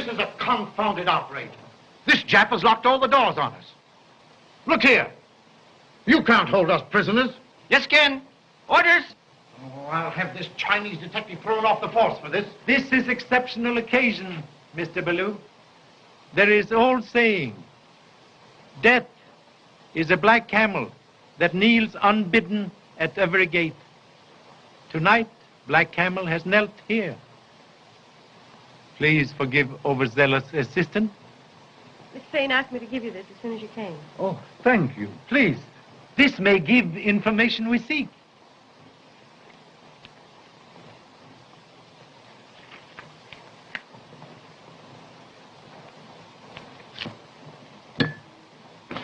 This is a confounded outrage. This Jap has locked all the doors on us. Look here. You can't hold us prisoners. Yes, can. Orders. Oh, I'll have this Chinese detective thrown off the force for this. This is exceptional occasion, Mr. Ballou. There is old saying, death is a black camel that kneels unbidden at every gate. Tonight, Black Camel has knelt here. Please forgive overzealous assistant. Miss Fane asked me to give you this as soon as you came. Oh, thank you. Please. This may give information we seek.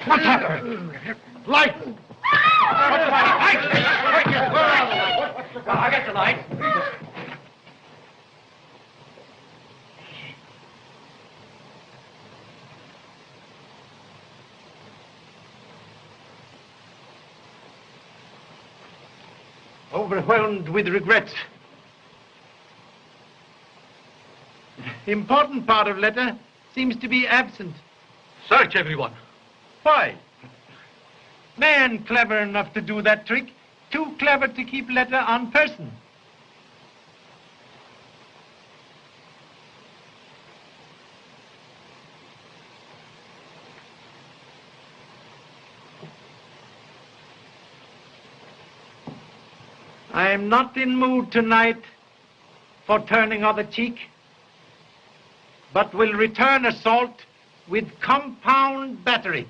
What's happening? Light! I got the light. Overwhelmed with regret. Important part of letter seems to be absent. Search everyone. Why? Man clever enough to do that trick, too clever to keep letter on person. I am not in mood tonight for turning other cheek, but will return assault with compound battery.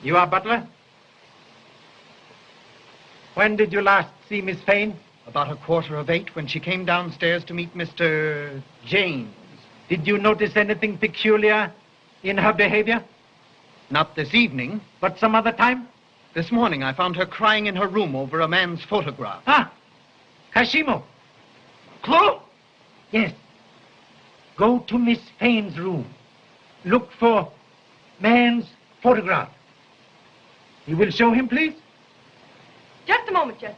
You are Butler? When did you last see Miss Fane? About 7:15 when she came downstairs to meet Mr. James. Did you notice anything peculiar in her behavior? Not this evening. But some other time? This morning I found her crying in her room over a man's photograph. Ah, Kashimo. Clue? Yes. Go to Miss Fane's room. Look for man's photograph. You will show him, please? Just a moment, Jesse.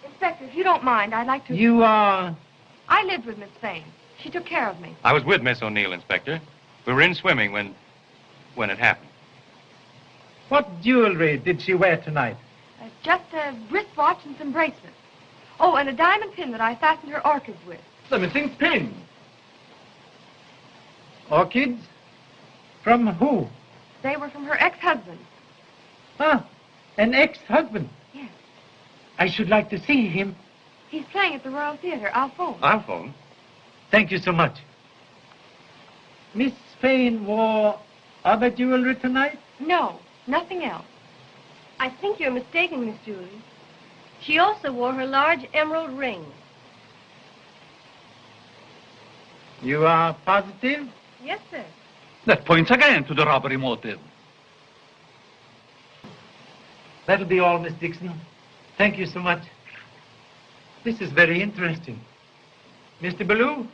Inspector, if you don't mind, I'd like to... You are... I lived with Miss Fane. She took care of me. I was with Miss O'Neill, Inspector. We were in swimming when it happened. What jewelry did she wear tonight? Just a wristwatch and some bracelets. Oh, and a diamond pin that I fastened her orchids with. The missing pin. Orchids? From who? They were from her ex-husband. Ah, an ex-husband? Yes. I should like to see him. He's playing at the Royal Theater. I'll phone. I'll phone. Thank you so much. Miss Fane wore other jewelry tonight? No, nothing else. I think you're mistaken, Miss Julie. She also wore her large emerald ring. You are positive? Yes, sir. That points again to the robbery motive. That'll be all, Miss Dixon. Thank you so much. This is very interesting. Mr. Ballou,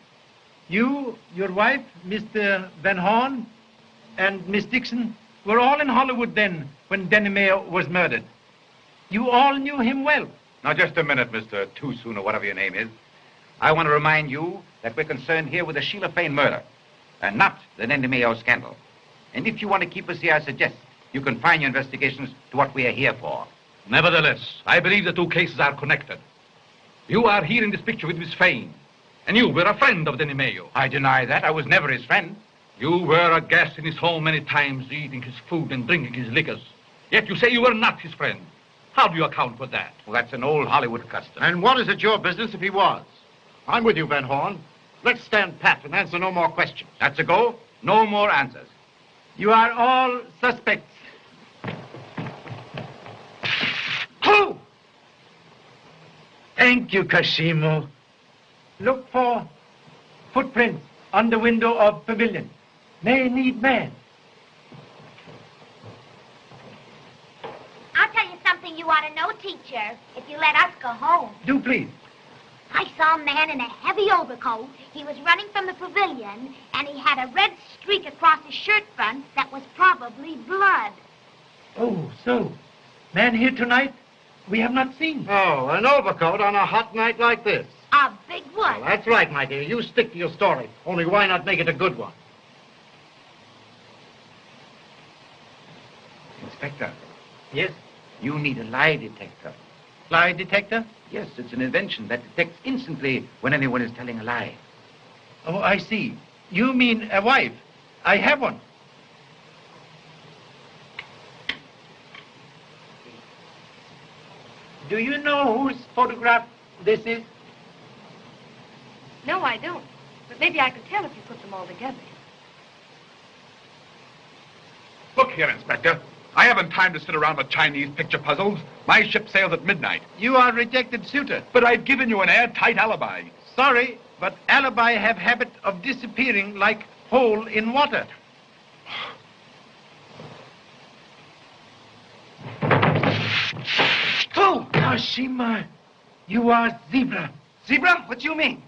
you, your wife, Mr. Van Horn, and Miss Dixon were all in Hollywood then when Denny Mayo was murdered. You all knew him well. Now, just a minute, Mr. Too Soon, or whatever your name is. I want to remind you that we're concerned here with the Sheila Fane murder, and not the Denny Mayo scandal. And if you want to keep us here, I suggest you confine your investigations to what we are here for. Nevertheless, I believe the two cases are connected. You are here in this picture with Miss Fane, and you were a friend of Denny Mayo. I deny that. I was never his friend. You were a guest in his home many times, eating his food and drinking his liquors. Yet you say you were not his friend. How do you account for that? Well, that's an old Hollywood custom. And what is it your business if he was? I'm with you, Van Horn. Let's stand pat and answer no more questions. That's a go. No more answers. You are all suspects. Clue! Thank you, Kashimo. Look for footprints on the window of pavilion. May need man. I'll tell you something you ought to know, teacher, if you let us go home. Do please. I saw a man in a heavy overcoat. He was running from the pavilion, and he had a red streak across his shirt front that was probably blood. Oh, so. Man here tonight we have not seen. Oh, an overcoat on a hot night like this. A big what? Well, that's right, my dear. You stick to your story. Only why not make it a good one? Inspector, Yes? you need a lie detector. Lie detector? Yes, it's an invention that detects instantly when anyone is telling a lie. Oh, I see. You mean a wife. I have one. Do you know whose photograph this is? No, I don't. But maybe I could tell if you put them all together. Look here, Inspector. I haven't time to sit around with Chinese picture puzzles. My ship sails at midnight. You are rejected suitor. But I've given you an airtight alibi. Sorry, but alibi have habit of disappearing like hole in water. Oh, Kashima, you are zebra. Zebra? What do you mean?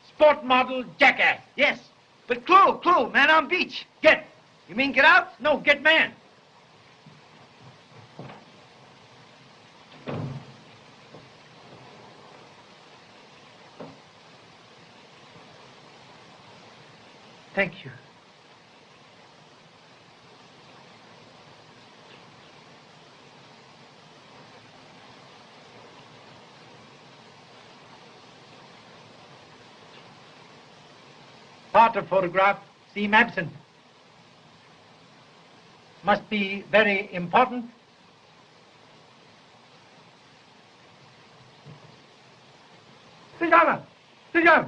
Sport model jackass. Yes. But clue, man on beach. Get. You mean get out? No, get man. Thank you. Part of photograph seem absent. Must be very important. Sit down. Sit down.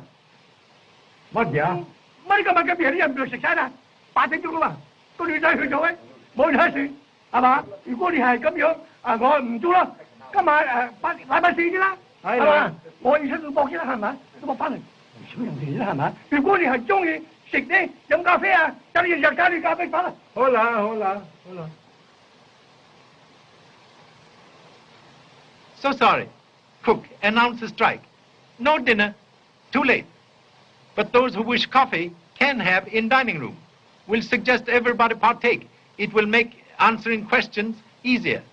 Mất vậy? Mấy cái biểu hiện được sạch sẽ nè. Bà thấy chưa mà? Có đi đây rồi ấy. Mỗi hai sự. À bà,如果你係咁樣，我唔做啦。今晚禮拜四啲啦。係嘛？我而家要搏先啦，係咪？都搏翻嚟。少人哋啦，係咪？如果你係中意食啲飲咖啡啊，就你日加啲咖啡粉啦。好啦，好啦，好啦。So sorry. Cook, announce a strike. No dinner. Too late. But those who wish coffee can have in dining room. We'll suggest everybody partake. It will make answering questions easier.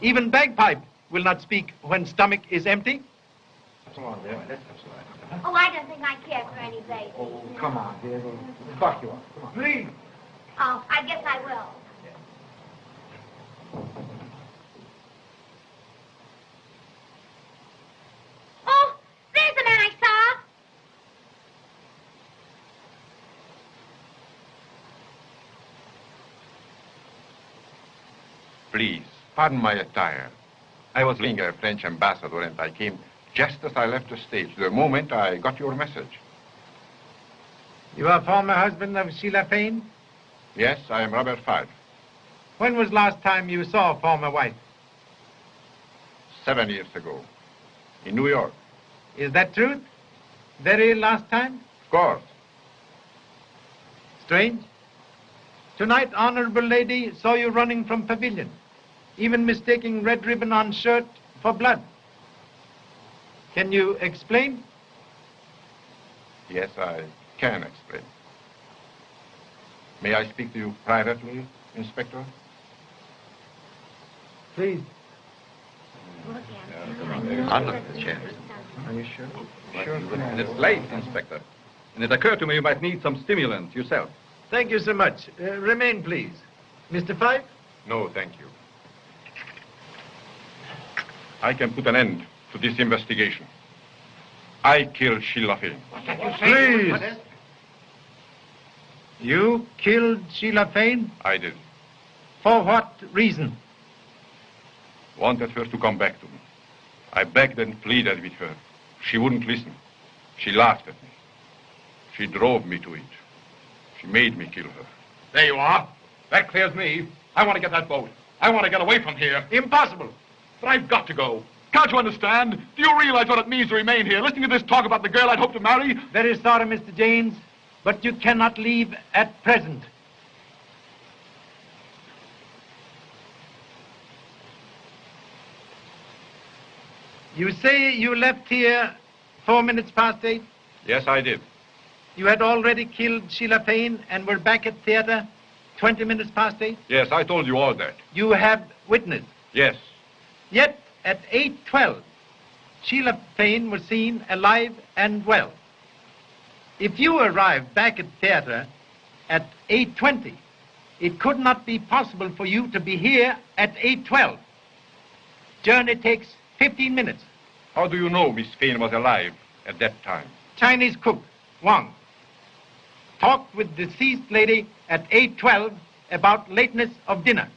Even bagpipe will not speak when stomach is empty. Come on, dear. Let's have some. Oh, I don't think I care for any bait. Oh, come on, dear. Buck you up. Come on. Please. Oh, I guess I will. Oh, there's the man I saw. Please, pardon my attire. I was being a French ambassador and I came just as I left the stage, the moment I got your message. You are former husband of Sheila Fane? Yes, I am Robert Five. When was last time you saw former wife? 7 years ago, in New York. Is that truth? Very last time? Of course. Strange. Tonight, honorable lady saw you running from pavilion, even mistaking red ribbon on shirt for blood. Can you explain? Yes, I can explain. May I speak to you privately, Inspector? Please. Under the chair. Are you sure? And it's late, Inspector. And it occurred to me you might need some stimulant yourself. Thank you so much. Remain, please. Mr. Five? No, thank you. I can put an end to this investigation. I killed Sheila Fane. Please. You killed Sheila Fane? I did. For what reason? Wanted her to come back to me. I begged and pleaded with her. She wouldn't listen. She laughed at me. She drove me to it. She made me kill her. There you are. That clears me. I want to get that boat. I want to get away from here. Impossible. But I've got to go. Can't you understand? Do you realize what it means to remain here, listening to this talk about the girl I'd hoped to marry? Very sorry, Mr. James, but you cannot leave at present. You say you left here 4 minutes past 8? Yes, I did. You had already killed Sheila Fane and were back at theater 20 minutes past 8? Yes, I told you all that. You have witness. Yes. Yet at 8:12, Sheila Fane was seen alive and well. If you arrived back at theater at 8:20, it could not be possible for you to be here at 8:12. Journey takes 15 minutes. How do you know Miss Fane was alive at that time? Chinese cook, Wang, talked with deceased lady at 8:12 about lateness of dinner.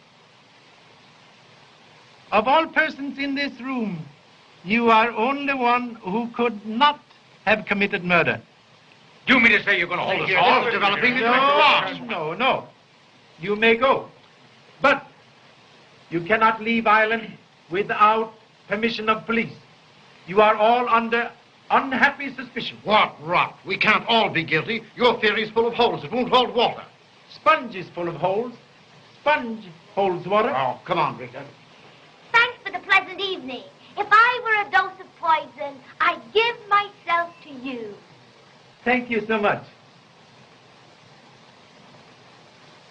Of all persons in this room, you are only one who could not have committed murder. You mean to say you're going to hold us all? This is developing into a farce. No. You may go. But you cannot leave Ireland without permission of police. You are all under unhappy suspicion. What rot. We can't all be guilty. Your theory's full of holes. It won't hold water. Sponge is full of holes. Sponge holds water. Oh, come on, Rita. Thanks for the pleasant evening. If I were a dose of poison, I'd give myself to you. Thank you so much.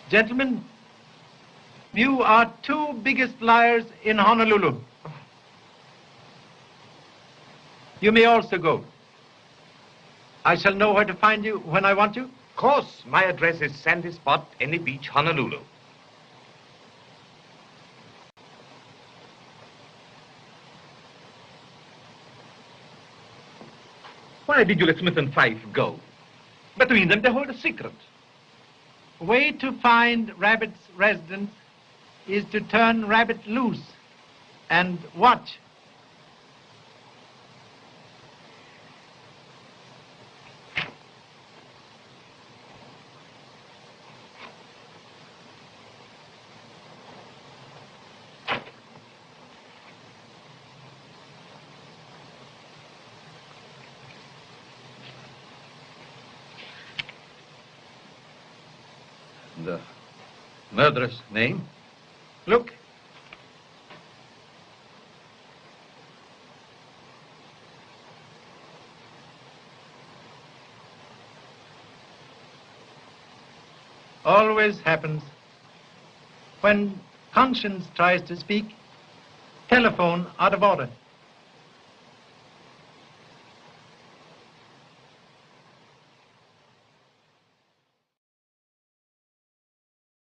Gentlemen, you are two biggest liars in Honolulu. You may also go. I shall know where to find you when I want you. Of course, my address is Sandy Spot, Any Beach, Honolulu. Why did you let Smith and Fife go? Between them, they hold a secret. Way to find Rabbit's residence is to turn Rabbit loose and watch. The murderer's name? Look. Always happens. When conscience tries to speak, telephone out of order.